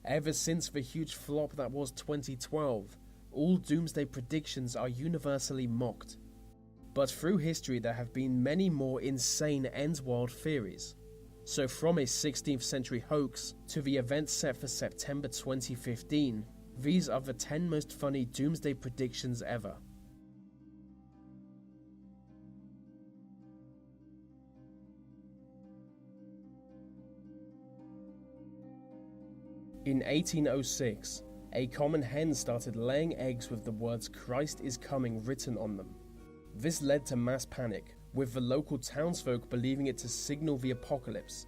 Ever since the huge flop that was 2012, all doomsday predictions are universally mocked. But through history there have been many more insane end-world theories. So from a 16th century hoax to the event set for September 2015, these are the 10 most funny doomsday predictions ever. In 1806, a common hen started laying eggs with the words "Christ is coming" written on them. This led to mass panic, with the local townsfolk believing it to signal the apocalypse.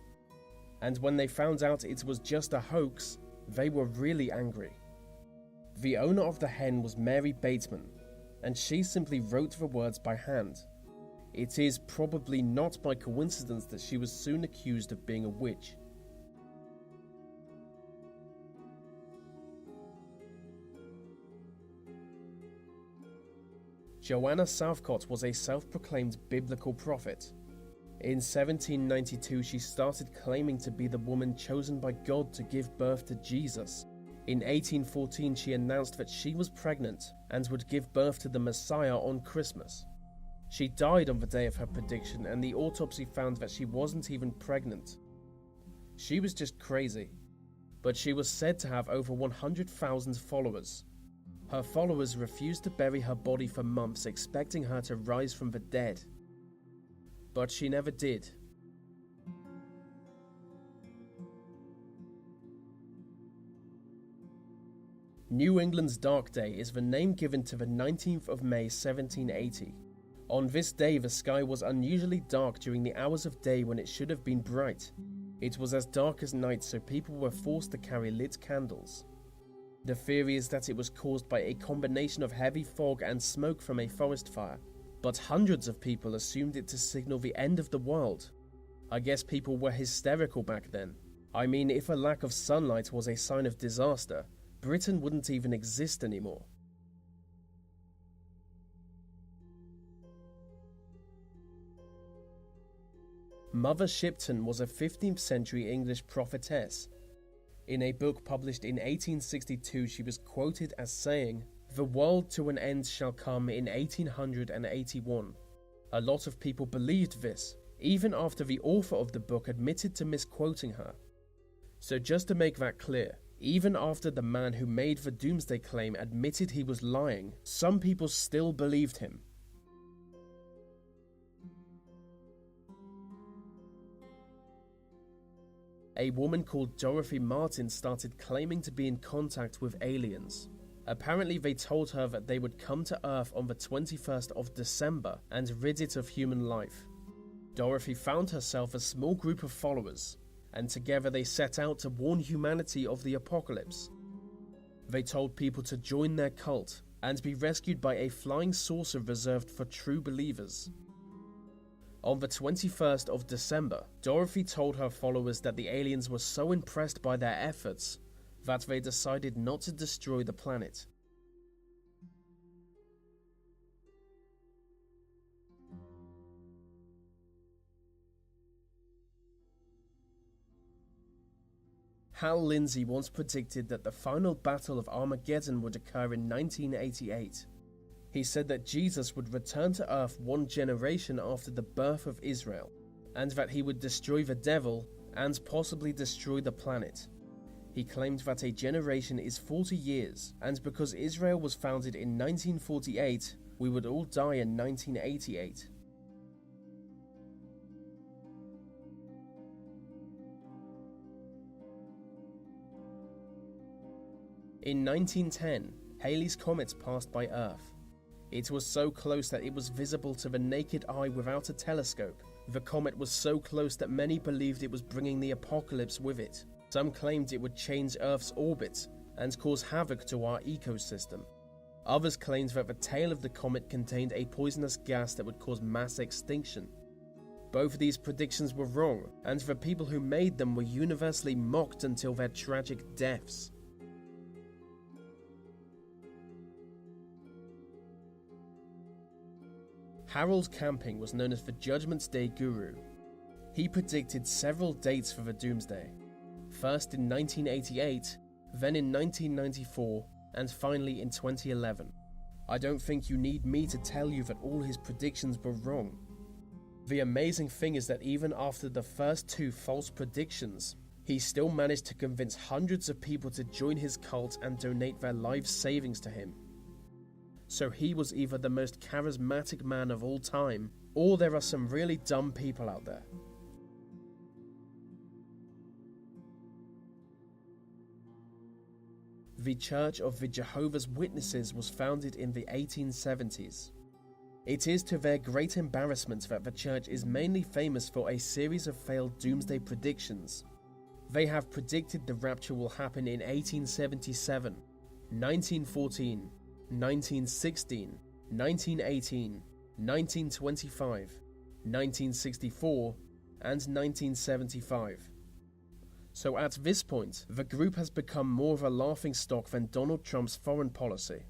And when they found out it was just a hoax, they were really angry. The owner of the hen was Mary Bateman, and she simply wrote the words by hand. It is probably not by coincidence that she was soon accused of being a witch. Joanna Southcott was a self-proclaimed biblical prophet. In 1792, she started claiming to be the woman chosen by God to give birth to Jesus. In 1814, she announced that she was pregnant and would give birth to the Messiah on Christmas. She died on the day of her prediction, and the autopsy found that she wasn't even pregnant. She was just crazy. But she was said to have over 100,000 followers. Her followers refused to bury her body for months, expecting her to rise from the dead. But she never did. New England's Dark Day is the name given to the 19th of May 1780. On this day, the sky was unusually dark during the hours of day when it should have been bright. It was as dark as night, so people were forced to carry lit candles. The theory is that it was caused by a combination of heavy fog and smoke from a forest fire, but hundreds of people assumed it to signal the end of the world. I guess people were hysterical back then. I mean, if a lack of sunlight was a sign of disaster, Britain wouldn't even exist anymore. Mother Shipton was a 15th century English prophetess. In a book published in 1862, she was quoted as saying, "The world to an end shall come in 1881. A lot of people believed this, even after the author of the book admitted to misquoting her. So just to make that clear, even after the man who made the Doomsday claim admitted he was lying, some people still believed him. A woman called Dorothy Martin started claiming to be in contact with aliens. Apparently they told her that they would come to Earth on the 21st of December and rid it of human life. Dorothy found herself a small group of followers, and together they set out to warn humanity of the apocalypse. They told people to join their cult and be rescued by a flying saucer reserved for true believers. On the 21st of December, Dorothy told her followers that the aliens were so impressed by their efforts that they decided not to destroy the planet. Hal Lindsey once predicted that the final battle of Armageddon would occur in 1988. He said that Jesus would return to Earth one generation after the birth of Israel, and that he would destroy the devil and possibly destroy the planet. He claimed that a generation is 40 years, and because Israel was founded in 1948, we would all die in 1988. In 1910, Halley's Comet passed by Earth. It was so close that it was visible to the naked eye without a telescope. The comet was so close that many believed it was bringing the apocalypse with it. Some claimed it would change Earth's orbit and cause havoc to our ecosystem. Others claimed that the tail of the comet contained a poisonous gas that would cause mass extinction. Both of these predictions were wrong, and the people who made them were universally mocked until their tragic deaths. Harold Camping was known as the Judgment Day Guru. He predicted several dates for the Doomsday. First in 1988, then in 1994, and finally in 2011. I don't think you need me to tell you that all his predictions were wrong. The amazing thing is that even after the first 2 false predictions, he still managed to convince hundreds of people to join his cult and donate their life savings to him. So he was either the most charismatic man of all time, or there are some really dumb people out there. The Church of the Jehovah's Witnesses was founded in the 1870s. It is to their great embarrassment that the church is mainly famous for a series of failed doomsday predictions. They have predicted the rapture will happen in 1877, 1914, 1916, 1918, 1925, 1964, and 1975. So at this point, the group has become more of a laughingstock than Donald Trump's foreign policy.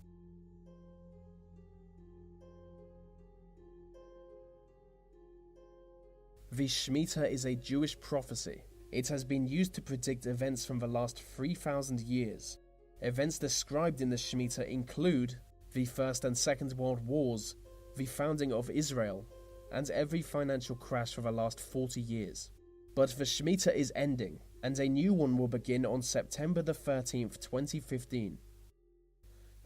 The Shemitah is a Jewish prophecy. It has been used to predict events from the last 3,000 years. Events described in the Shemitah include the First and Second World Wars, the founding of Israel, and every financial crash for the last 40 years. But the Shemitah is ending, and a new one will begin on September the 13th, 2015.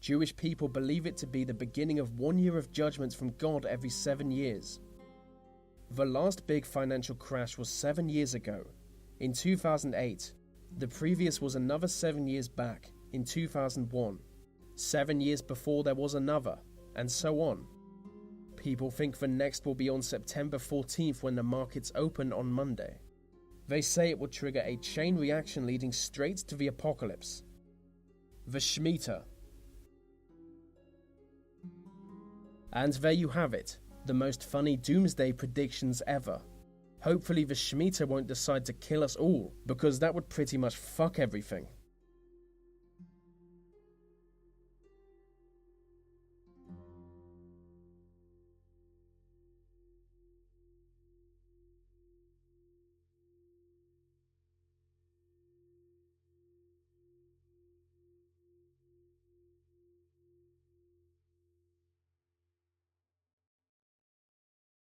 Jewish people believe it to be the beginning of 1 year of judgment from God every 7 years. The last big financial crash was 7 years ago, in 2008. The previous was another 7 years back, in 2001. 7 years before there was another, and so on. People think the next will be on September 14th when the markets open on Monday. They say it will trigger a chain reaction leading straight to the apocalypse. The Shemitah. And there you have it, the most funny doomsday predictions ever. Hopefully the Shemitah won't decide to kill us all, because that would pretty much fuck everything.